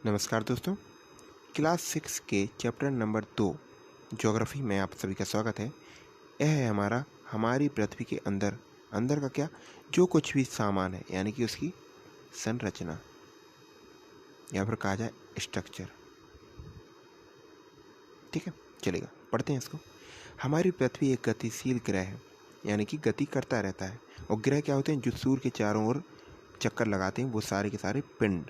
नमस्कार दोस्तों। क्लास 6 के चैप्टर नंबर 2 ज्योग्राफी में आप सभी का स्वागत है। यह है हमारी पृथ्वी के अंदर अंदर का क्या, जो कुछ भी सामान है, यानी कि उसकी संरचना या फिर कहा जाए स्ट्रक्चर। ठीक है, चलेगा, पढ़ते हैं इसको। हमारी पृथ्वी एक गतिशील ग्रह है, यानी कि गति करता रहता है। और ग्रह क्या होते हैं, जो सूर्य के चारों ओर चक्कर लगाते हैं, वो सारे के सारे पिंड।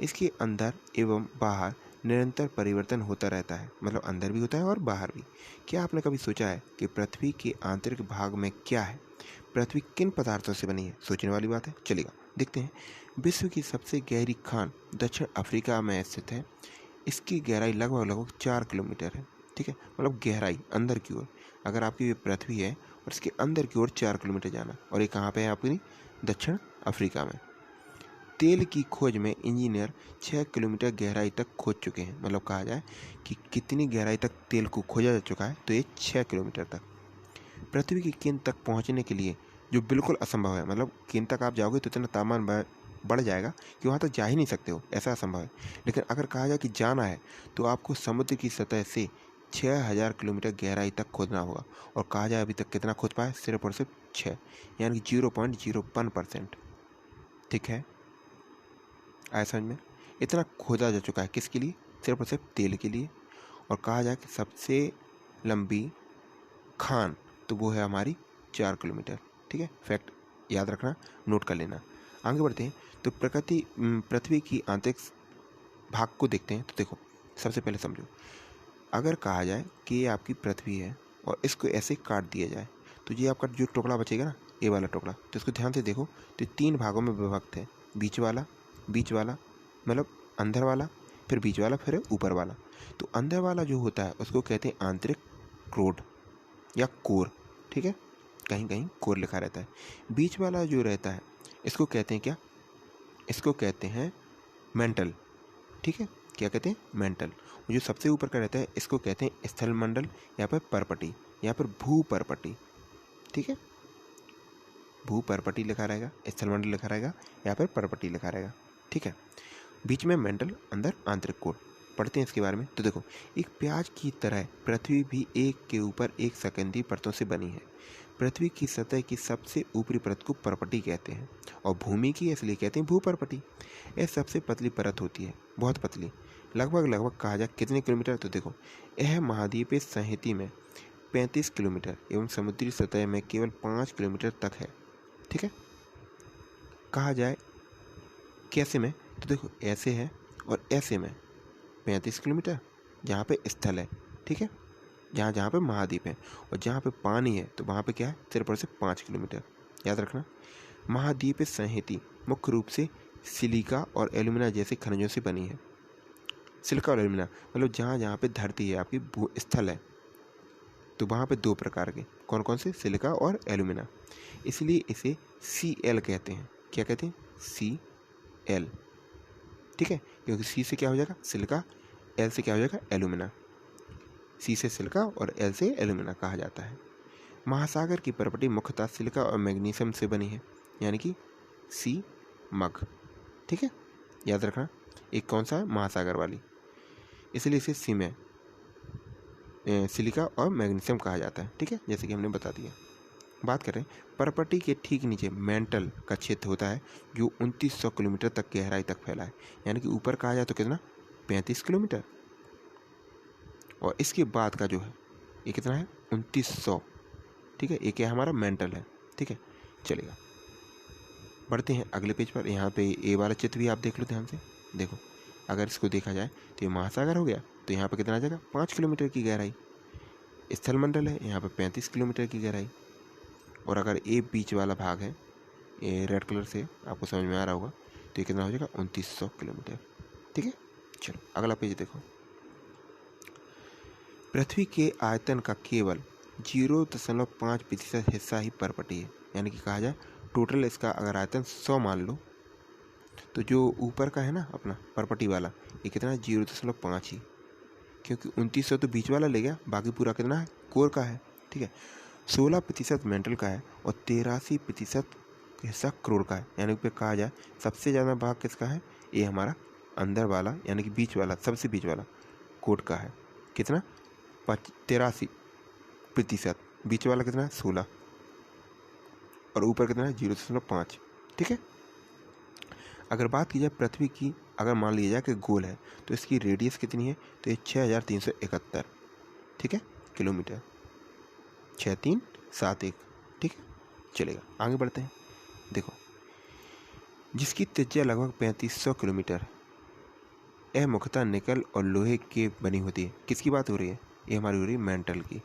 इसके अंदर एवं बाहर निरंतर परिवर्तन होता रहता है, मतलब अंदर भी होता है और बाहर भी। क्या आपने कभी सोचा है कि पृथ्वी के आंतरिक भाग में क्या है, पृथ्वी किन पदार्थों से बनी है? सोचने वाली बात है। चलेगा, देखते हैं। विश्व की सबसे गहरी खान दक्षिण अफ्रीका में स्थित है। इसकी गहराई लगभग 4 किलोमीटर है। ठीक है, मतलब गहराई अंदर की ओर। अगर आपकी ये पृथ्वी है और इसके अंदर की ओर 4 किलोमीटर जाना, और ये कहाँ पे है आपकी? दक्षिण अफ्रीका में। तेल की खोज में इंजीनियर 6 किलोमीटर गहराई तक खोज चुके हैं। मतलब कहा जाए कि कितनी गहराई तक तेल को खोजा जा चुका है, तो ये 6 किलोमीटर तक। पृथ्वी की केंद्र तक पहुंचने के लिए, जो बिल्कुल असंभव है, मतलब केंद्र तक आप जाओगे तो इतना तापमान बढ़ जाएगा कि वहाँ तक जा ही नहीं सकते हो, ऐसा असंभव है। लेकिन अगर कहा जाए कि जाना है, तो आपको समुद्र की सतह से 6,000 किलोमीटर गहराई तक खोदना होगा। और कहा जाए अभी तक कितना खोद पाए? सिर्फ और सिर्फ 6, यानी कि 0.01%। ठीक है, आया समझ में? इतना खोदा जा चुका है किसके लिए? सिर्फ और सिर्फ तेल के लिए। और कहा जाए कि सबसे लंबी खान, तो वो है हमारी 4 किलोमीटर। ठीक है, फैक्ट याद रखना, नोट कर लेना। आगे बढ़ते हैं। तो पृथ्वी की आंतरिक भाग को देखते हैं। तो देखो, सबसे पहले समझो, अगर कहा जाए कि ये आपकी पृथ्वी है और इसको ऐसे काट दिया जाए, तो ये आपका जो टुकड़ा बचेगा ना, ये वाला टुकड़ा, तो इसको ध्यान से देखो, तो 3 भागों में विभक्त है। बीच वाला मतलब अंदर वाला, फिर बीच वाला, फिर ऊपर वाला। तो अंदर वाला जो होता है उसको कहते हैं आंतरिक क्रोड या कोर। ठीक है, कहीं कहीं कोर लिखा रहता है। बीच वाला जो रहता है, इसको कहते हैं क्या? इसको कहते हैं मेंटल। ठीक है, क्या कहते हैं? मेंटल। जो सबसे ऊपर का रहता है, इसको कहते हैं स्थल मंडल या फिर परपटी या फिर भूपर्पटी। ठीक है, भूपर्पटी लिखा रहेगा, स्थल मंडल लिखा रहेगा या फिर परपटी लिखा रहेगा। ठीक है, बीच में मेंटल, अंदर आंतरिक कोर। पढ़ते हैं इसके बारे में। तो देखो, एक प्याज की तरह पृथ्वी भी एक के ऊपर एक संकेंद्री परतों से बनी है। पृथ्वी की सतह की सबसे ऊपरी परत को परपटी कहते हैं, और भूमि की इसलिए कहते हैं भूपर्पटी। यह सबसे पतली परत होती है, बहुत पतली। लगभग कहा जाए कितने किलोमीटर? तो देखो, यह महाद्वीपीय संहति में 35 किलोमीटर एवं समुद्री सतह में केवल 5 किलोमीटर तक है। ठीक है, कहा जाए कैसे में? तो देखो, ऐसे है और ऐसे में 35 किलोमीटर जहाँ पे स्थल है। ठीक है, जहाँ जहाँ पे महाद्वीप है, और जहाँ पे पानी है तो वहाँ पे क्या है? सिर्फ और सिर्फ 5 किलोमीटर। याद रखना, महाद्वीपीय संहति मुख्य रूप से सिलिका और एल्यूमिना जैसे खनिजों से बनी है। सिलिका और एल्यूमिना मतलब जहाँ जहाँ पे धरती है, आपकी भू स्थल है, तो वहाँ पे 2 प्रकार के, कौन कौन से? सिलिका और एल्यूमिना। इसलिए इसे Cl कहते हैं। क्या कहते हैं? Cl। ठीक है, क्योंकि सी से क्या हो जाएगा? सिलिका, एल से क्या हो जाएगा? एल्यूमिना। सी से सिलिका और एल से एल्यूमिना कहा जाता है। महासागर की प्रॉपर्टी मुख्यतः सिलिका और मैग्नीशियम से बनी है, यानी कि सी मग। ठीक है, याद रखना, एक कौन सा है? महासागर वाली, इसलिए इसे सी में सिलिका और मैग्नीशियम कहा जाता है। ठीक है, जैसे कि हमने बता दिया। बात करें, प्रॉपर्टी के ठीक नीचे मेंटल का क्षेत्र होता है, जो 2900 किलोमीटर तक गहराई तक फैला है। यानी कि ऊपर कहा जाए तो कितना? 35 किलोमीटर। और इसके बाद का जो है, ये कितना है? 2900। ठीक है, ये क्या हमारा? मेंटल है। ठीक है, चलेगा, बढ़ते हैं अगले पेज पर। यहाँ पे ए वाला चित्र भी आप देख लो ध्यान से। देखो, अगर इसको देखा जाए तो ये महासागर हो गया, तो यहाँ पे कितना आ जाएगा? 5 किलोमीटर की गहराई। स्थल मंडल है, यहाँ पे 35 किलोमीटर की गहराई। और अगर ये बीच वाला भाग है, ये रेड कलर से आपको समझ में आ रहा होगा, तो ये कितना हो जाएगा? 2900 किलोमीटर। ठीक है, चलो अगला पेज देखो। पृथ्वी के आयतन का केवल 0.5% हिस्सा ही परपटी है। यानी कि कहा जाए टोटल इसका अगर आयतन 100 मान लो, तो जो ऊपर का है ना अपना परपटी वाला, ये कितना है? 0.5 ही, क्योंकि 2900 तो बीच वाला ले गया, बाकी पूरा कितना है? कोर का है। ठीक है, 16% मेंटल का है और 83% हिस्सा क्रोर का है। यानी कि कहा जाए सबसे ज़्यादा भाग किसका है? ये हमारा अंदर वाला यानी कि बीच वाला, सबसे बीच वाला कोट का है कितना 83%, बीच वाला कितना 16 और ऊपर कितना 0.5। ठीक है। अगर बात की जाए पृथ्वी की, अगर मान लिया जाए कि गोल है तो इसकी रेडियस कितनी है, तो ये 6371, ठीक है, किलोमीटर, 6371। ठीक है, चलेगा, आगे बढ़ते हैं। देखो, जिसकी त्रिज्या लगभग 3500 किलोमीटर, यह मुख्यतः निकल और लोहे की बनी होती है। किसकी बात हो रही है, ये हमारी हो रही है मेंटल की,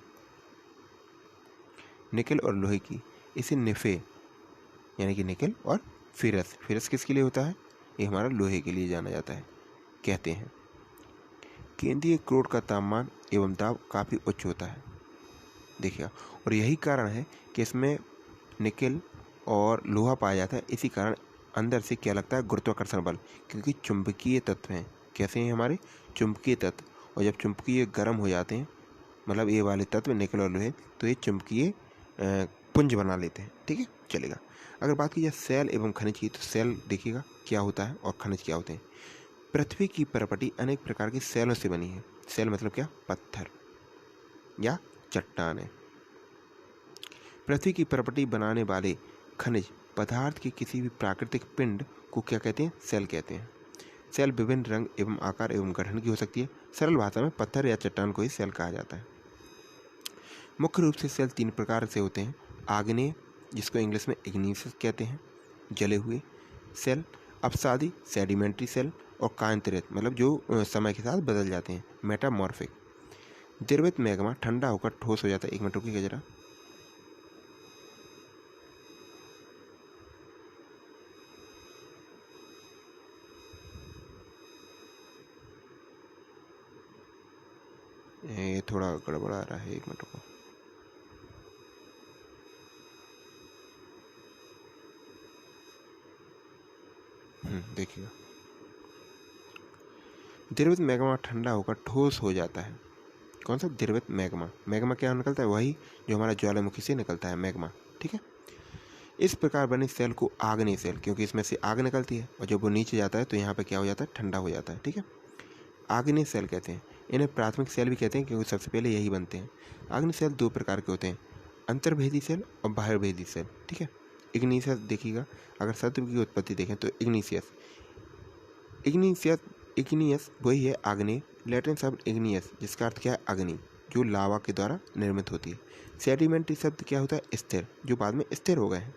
निकल और लोहे की। इसे निफे यानी कि निकल और फेरस, फेरस किसके लिए होता है, ये हमारा लोहे के लिए जाना जाता है, कहते हैं। केंद्रीय क्रोड का तापमान एवं दाब काफ़ी उच्च होता है, देखिएगा, और यही कारण है कि इसमें निकल और लोहा पाया जाता है। इसी कारण अंदर से क्या लगता है, गुरुत्वाकर्षण बल, क्योंकि चुंबकीय तत्व हैं। कैसे हैं हमारे चुंबकीय तत्व, और जब चुंबकीय गर्म हो जाते हैं, मतलब ये वाले तत्व निकल और लोहे, तो ये चुंबकीय पुंज बना लेते हैं। ठीक है, चलेगा। अगर बात की जाए सेल एवं खनिज की, तो सेल देखिएगा क्या होता है और खनिज क्या होते हैं। पृथ्वी की प्रॉपर्टी अनेक प्रकार की सेलों से बनी है। सेल मतलब क्या, पत्थर या चट्टानें। पृथ्वी की प्रॉपर्टी बनाने वाले खनिज पदार्थ के किसी भी प्राकृतिक पिंड को क्या कहते हैं, सेल कहते हैं। सेल विभिन्न रंग एवं आकार एवं गठन की हो सकती है। सरल भाषा में पत्थर या चट्टान को ही सेल कहा जाता है। मुख्य रूप से सेल 3 प्रकार से होते हैं। आग्नेय, जिसको इंग्लिश में इग्नियस कहते हैं, जले हुए सेल, अपसादी सेडिमेंट्री सेल, और कायांतरित मतलब जो समय के साथ बदल जाते हैं, मेटामॉर्फिक। द्रवित मैग्मा ठंडा होकर ठोस हो जाता है। एक मिनट रुकिएगा जरा। ये थोड़ा गड़बड़ा रहा है, एक मिनट रुको। देखिएगा, द्रवित मैग्मा ठंडा होकर ठोस हो जाता है। कौन सा, द्रवित मैग्मा। मैग्मा क्या निकलता है, वही जो हमारा ज्वालामुखी से निकलता है, मैग्मा। ठीक है। इस प्रकार बने सेल को आग्नेय सेल, क्योंकि इसमें से आग निकलती है, और जब वो नीचे जाता है तो यहाँ पे क्या हो जाता है, ठंडा हो जाता है। ठीक है, आग्नेय सेल कहते हैं। इन्हें प्राथमिक सेल भी कहते हैं, क्योंकि सबसे पहले यही बनते हैं। आग्नेय सेल 2 प्रकार के होते हैं, अंतर्भेदी सेल और बाह्यभेदी सेल। ठीक है। इग्निशियस देखिएगा, अगर शब्द की उत्पत्ति देखें तो इग्निशियस, इग्निशियस इग्नियस वही है आग्नेय, लैटिन शब्द इग्नियस, जिसका अर्थ क्या है, अग्नि, जो लावा के द्वारा निर्मित होती है। सेडिमेंट्री शब्द क्या होता है, स्थिर, जो बाद में स्थिर हो गए हैं।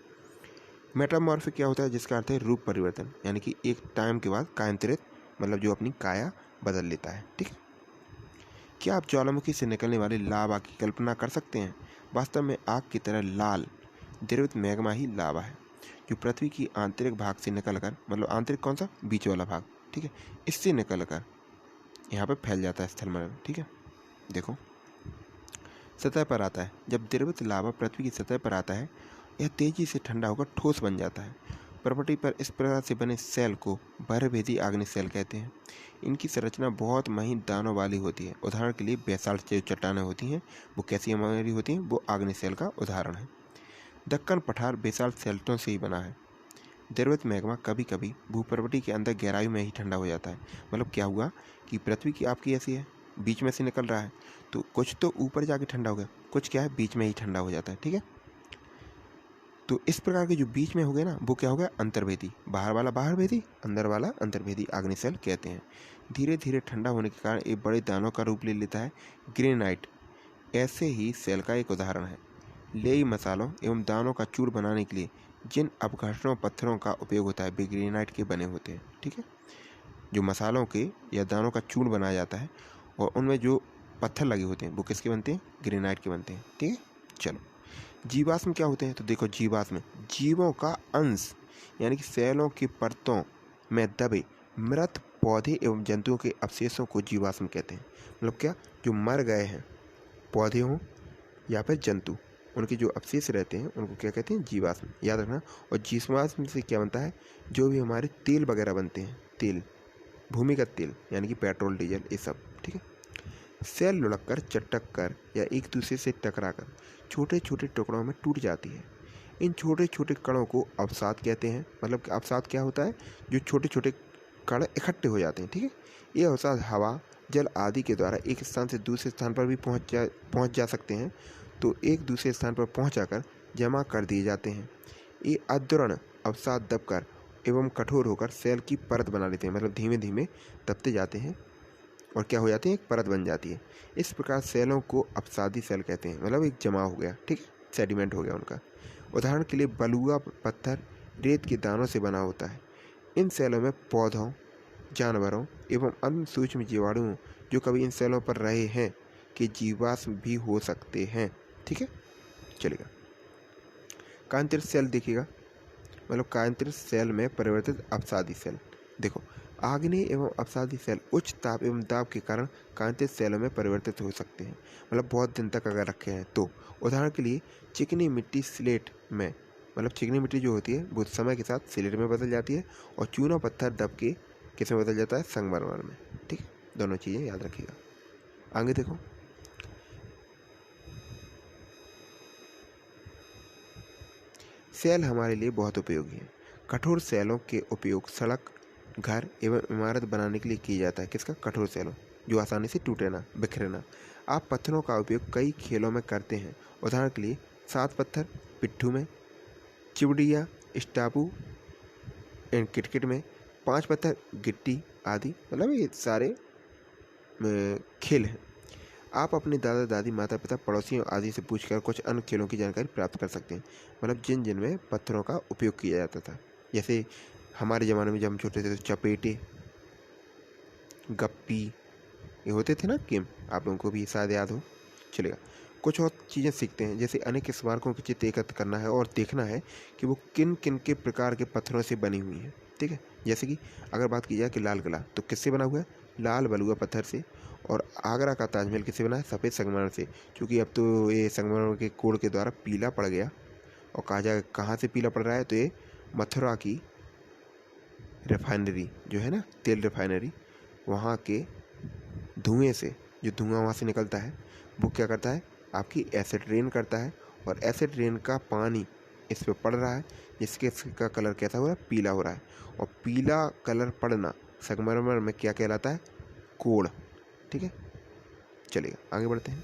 मेटामॉर्फिक क्या होता है, जिसका अर्थ है रूप परिवर्तन, यानी कि एक टाइम के बाद कायांतरित, मतलब जो अपनी काया बदल लेता है। ठीक है। क्या आप ज्वालामुखी से निकलने वाली लावा की कल्पना कर सकते हैं। वास्तव में आग की तरह लाल द्रवित मैग्मा ही लावा है, जो पृथ्वी की आंतरिक भाग से निकलकर, मतलब आंतरिक कौन सा, बीच वाला भाग, ठीक है, इससे निकलकर यहाँ पर फैल जाता है स्थलमंडल। ठीक है। देखो, सतह पर आता है। जब द्रवित लावा पृथ्वी की सतह पर आता है, यह तेजी से ठंडा होकर ठोस बन जाता है। प्रॉपर्टी पर इस प्रकार से बने सेल को बाह्यभेदी आग्नेय सेल कहते हैं। इनकी संरचना बहुत महीन दानों वाली होती है। उदाहरण के लिए बेसाल्ट जो चट्टानें होती हैं, वो कैसी हमारी होती हैं, वो आग्नेय सेल का उदाहरण है। दक्कन पठार बेसाल्ट सेल्टों से ही बना है। द्रवित मैग्मा कभी कभी भूप्रवृत्ति के अंदर गहराई में ही ठंडा हो जाता है। मतलब क्या हुआ कि पृथ्वी की आपकी ऐसी है, बीच में से निकल रहा है, तो कुछ तो ऊपर जाके ठंडा हो गया, कुछ क्या है बीच में ही ठंडा हो जाता है। ठीक है। तो इस प्रकार के जो बीच में हो गए ना, वो क्या हो गया, अंतर्भेदी। बाहर वाला बाहरभेदी, अंदर वाला अंतर्भेदी आग्नेय सेल कहते हैं। धीरे धीरे ठंडा होने के कारण ये बड़े दानों का रूप ले लेता है। ग्रेनाइट ऐसे ही सेल का एक उदाहरण है। लेई मसालों एवं दानों का चूर बनाने के लिए जिन अपघटनों पत्थरों का उपयोग होता है, वे ग्रेनाइट के बने होते हैं। ठीक है। जो मसालों के या दानों का चूर्ण बनाया जाता है, और उनमें जो पत्थर लगे होते हैं, वो किसके बनते हैं, ग्रेनाइट के बनते हैं। ठीक है। चलो, जीवाश्म क्या होते हैं, तो देखो, जीवाश्म जीवों का अंश, यानी कि सेलों की परतों में दबे मृत पौधे एवं जंतुओं के अवशेषों को जीवाश्म कहते हैं। मतलब क्या, जो मर गए हैं, पौधे हों या फिर जंतु, उनके जो अवशेष रहते हैं उनको क्या कहते हैं, जीवाश्म, याद रखना। और जीवाश्म से क्या बनता है, जो भी हमारे तेल वगैरह बनते हैं, तेल, भूमिगत तेल, यानी कि पेट्रोल, डीजल, ये सब। ठीक है। सेल लुढ़क कर, चटक कर या एक दूसरे से टकराकर छोटे छोटे टुकड़ों में टूट जाती है। इन छोटे छोटे कणों को अवसाद कहते हैं। मतलब कि अवसाद क्या होता है, जो छोटे छोटे कण इकट्ठे हो जाते हैं। ठीक है, ये अवसाद हवा, जल आदि के द्वारा एक स्थान से दूसरे स्थान पर भी पहुंच जा सकते हैं, तो एक दूसरे स्थान पर पहुंचाकर जमा कर दिए जाते हैं। ये अद्रव्य अवसाद दबकर एवं कठोर होकर सेल की परत बना लेते हैं, मतलब धीमे धीमे दबते जाते हैं और क्या हो जाती है, एक परत बन जाती है। इस प्रकार सेलों को अवसादी सेल कहते हैं, मतलब एक जमा हो गया, ठीक है, सेडिमेंट हो गया उनका। उदाहरण के लिए बलुआ पत्थर रेत के दानों से बना होता है। इन सेलों में पौधों, जानवरों एवं अन्य सूक्ष्म जीवाणुओं जो कभी इन सेलों पर रहे हैं कि जीवाश्म भी हो सकते हैं। ठीक है, चलेगा। कांतिरित सेल देखिएगा, मतलब कांतिरित सेल में परिवर्तित अवसादी सेल। देखो, आग्नेय एवं अवसादी सेल उच्च ताप एवं दाब के कारण कांतिरित सेलों में परिवर्तित हो सकते हैं, मतलब बहुत दिन तक अगर रखे हैं तो। उदाहरण के लिए चिकनी मिट्टी स्लेट में, मतलब चिकनी मिट्टी जो होती है वो समय के साथ स्लेट में बदल जाती है, और चूना पत्थर दब के किस में बदल जाता है, संगमरमर में। ठीक है, दोनों चीज़ें याद रखिएगा। आगे देखो, सेल हमारे लिए बहुत उपयोगी है। कठोर सेलों के उपयोग सड़क, घर एवं इमारत बनाने के लिए किया जाता है। किसका? कठोर सेलों, जो आसानी से टूटे ना, बिखरे ना। आप पत्थरों का उपयोग कई खेलों में करते हैं। उदाहरण के लिए 7 पत्थर पिट्ठू में, चिवड़िया स्टापू एंड किटकिट में, 5 पत्थर गिट्टी आदि, मतलब ये सारे खेल हैं। आप अपने दादा दादी, माता पिता, पड़ोसियों आदि से पूछकर कुछ अन्य खेलों की जानकारी प्राप्त कर सकते हैं, मतलब जिन में पत्थरों का उपयोग किया जाता था। जैसे हमारे ज़माने में जब हम छोटे थे तो चपेटे, गप्पी, ये होते थे ना गेम, आप लोगों को भी शायद याद हो। चलेगा, कुछ और चीज़ें सीखते हैं, जैसे अनेक स्मारकों के चित्र एकत्र करना है और देखना है कि वो किन किन के प्रकार के पत्थरों से बनी हुई हैं। ठीक है, जैसे कि अगर बात की जाए कि लाल किला तो किससे बना हुआ है, लाल बलुआ पत्थर से। और आगरा का ताजमहल किससे बना है, सफ़ेद संगमरमर से, क्योंकि अब तो ये संगमरमर के कोड के द्वारा पीला पड़ गया। और कहा जाए कहाँ से पीला पड़ रहा है, तो ये मथुरा की रिफाइनरी जो है ना, तेल रिफाइनरी, वहाँ के धुएं से, जो धुआं वहाँ से निकलता है वो क्या करता है, आपकी एसिड रेन करता है, और एसिड रेन का पानी इस पर पड़ रहा है, जिसके इसका कलर कैसा हो रहा है, पीला हो रहा है। और पीला कलर पड़ना संगमरमर में क्या कहलाता है, कोड़। ठीक है, चलिए आगे बढ़ते हैं।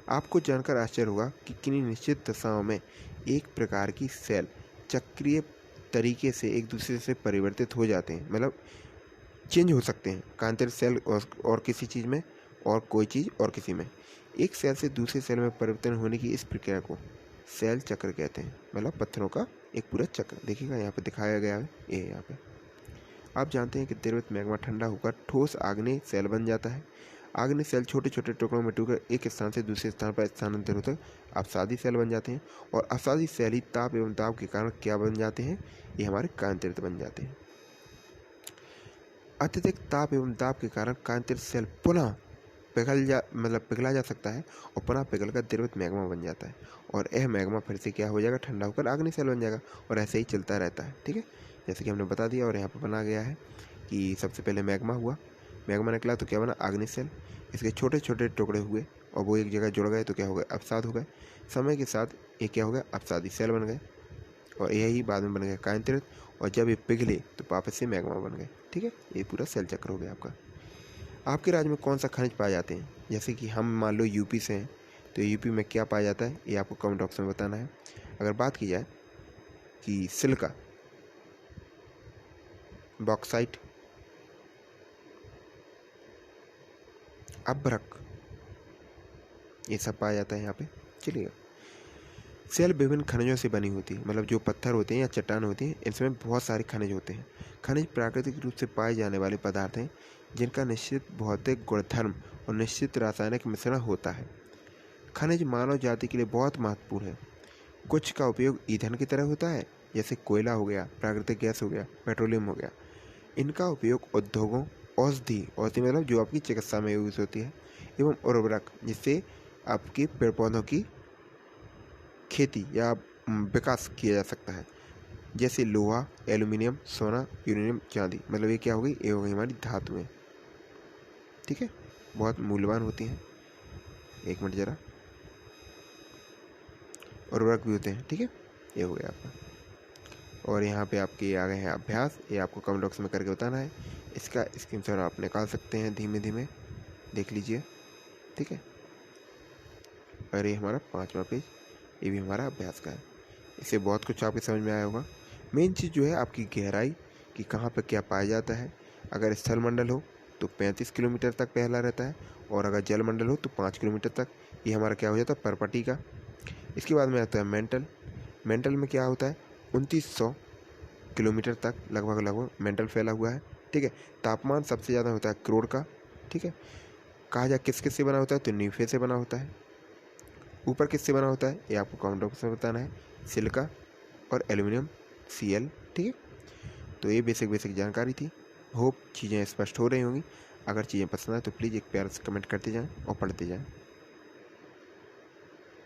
आपको जानकर आश्चर्य होगा कि किन्हीं निश्चित दशाओं में एक प्रकार की सेल चक्रीय तरीके से एक दूसरे से परिवर्तित हो जाते हैं, मतलब चेंज हो सकते हैं। कांतिरित सेल और किसी चीज़ में, और कोई चीज़ और किसी में। एक सेल से दूसरे सेल में परिवर्तन होने की इस प्रक्रिया को सेल चक्र कहते हैं, मतलब पत्थरों का एक पूरा चक्र। देखिएगा यहाँ पे दिखाया गया है, ये यहाँ पे। आप जानते हैं कि द्रवित मैग्मा ठंडा होकर ठोस आग्नेय सेल बन जाता है। आग्नेय सेल छोटे छोटे टुकड़ों में टूटकर एक स्थान से दूसरे स्थान पर स्थानांतरित होकर अवसादी सेल बन जाते हैं, और अवसादी सेल ही ताप एवं दाब के कारण क्या बन जाते हैं, ये हमारे कांतिरित बन जाते हैं। अत्यधिक ताप एवं दाब के कारण कांतिरित सेल पुनः पिघला जा सकता है, और पुनः पिघलकर द्रवित मैग्मा बन जाता है, और यह मैग्मा फिर से क्या हो जाएगा, ठंडा होकर आग्नेय सेल बन जाएगा, और ऐसे ही चलता रहता है। ठीक है, जैसे कि हमने बता दिया, और यहाँ पर बना गया है कि सबसे पहले मैग्मा हुआ, मैग्मा निकला तो क्या बना, आग्नेय सेल, इसके छोटे छोटे टुकड़े हुए और वो एक जगह जुड़ गए तो क्या हो गए, अवसाद हो गए। समय के साथ ये क्या हो गया, अवसादी सेल बन गए, और यही बाद में बन गए कांतिरित, और जब ये पिघले तो वापस से मैग्मा बन गए। ठीक है, ये पूरा सेल चक्र हो गया आपका। आपके राज्य में कौन सा खनिज पाए जाते हैं, जैसे कि हम मान लो यूपी से हैं, तो यूपी में क्या पाया जाता है, ये आपको कमेंट बॉक्स में बताना है। अगर बात की जाए कि सिलिका, बॉक्साइट, अभ्रक, ये सब पाया जाता है यहाँ पे। चलिए, सेल विभिन्न खनिजों से बनी होती है, मतलब जो पत्थर होते हैं या चट्टान होती हैं, इनमें बहुत सारे खनिज होते हैं। खनिज प्राकृतिक रूप से पाए जाने वाले पदार्थ हैं जिनका निश्चित भौतिक गुणधर्म और निश्चित रासायनिक मिश्रण होता है। खनिज मानव जाति के लिए बहुत महत्वपूर्ण है। कुछ का उपयोग ईंधन की तरह होता है, जैसे कोयला हो गया, प्राकृतिक गैस हो गया, पेट्रोलियम हो गया। इनका उपयोग उद्योगों, औषधि मतलब जो आपकी चिकित्सा में यूज़ होती है, एवं उर्वरक, जिससे आपके पेड़ पौधों की खेती या विकास किया जा सकता है, जैसे लोहा, एल्युमिनियम, सोना, यूरेनियम, चांदी, मतलब ये क्या हो गई, ये हो गई हमारी धातुएं। ठीक है, बहुत मूल्यवान होती हैं। एक मिनट जरा, उर्वरक भी होते हैं। ठीक है, ये हो गया आपका। और यहाँ पे आपके आ गए हैं अभ्यास, ये आपको कमेंट बॉक्स में करके बताना है। इसका स्क्रीनशॉट आप निकाल सकते हैं, धीमे धीमे देख लीजिए, ठीक है। और ये हमारा 5वां पेज, ये भी हमारा अभ्यास का है। इससे बहुत कुछ आपके समझ में आया होगा। मेन चीज़ जो है आपकी गहराई कि कहाँ पर क्या पाया जाता है। अगर स्थल मंडल हो तो 35 किलोमीटर तक पहला रहता है, और अगर जल मंडल हो तो 5 किलोमीटर तक। ये हमारा क्या हो जाता है परपटी का। इसके बाद में आता है मेंटल। मेंटल में क्या होता है 2900 किलोमीटर तक लगभग मेंटल फैला हुआ है, ठीक है। तापमान सबसे ज़्यादा होता है क्रोड़ का, ठीक है। कहा जाए किस किस से बना होता है तो नीफे से बना होता है। ऊपर किससे बना होता है ये आपको कमेंट बॉक्स में बताना है, सिलिका और एल्यूमिनियम Cl, ठीक है। तो ये बेसिक जानकारी थी। होप चीज़ें स्पष्ट हो रही होंगी। अगर चीज़ें पसंद आए तो प्लीज़ एक प्यार से कमेंट करते जाएं और पढ़ते जाएं।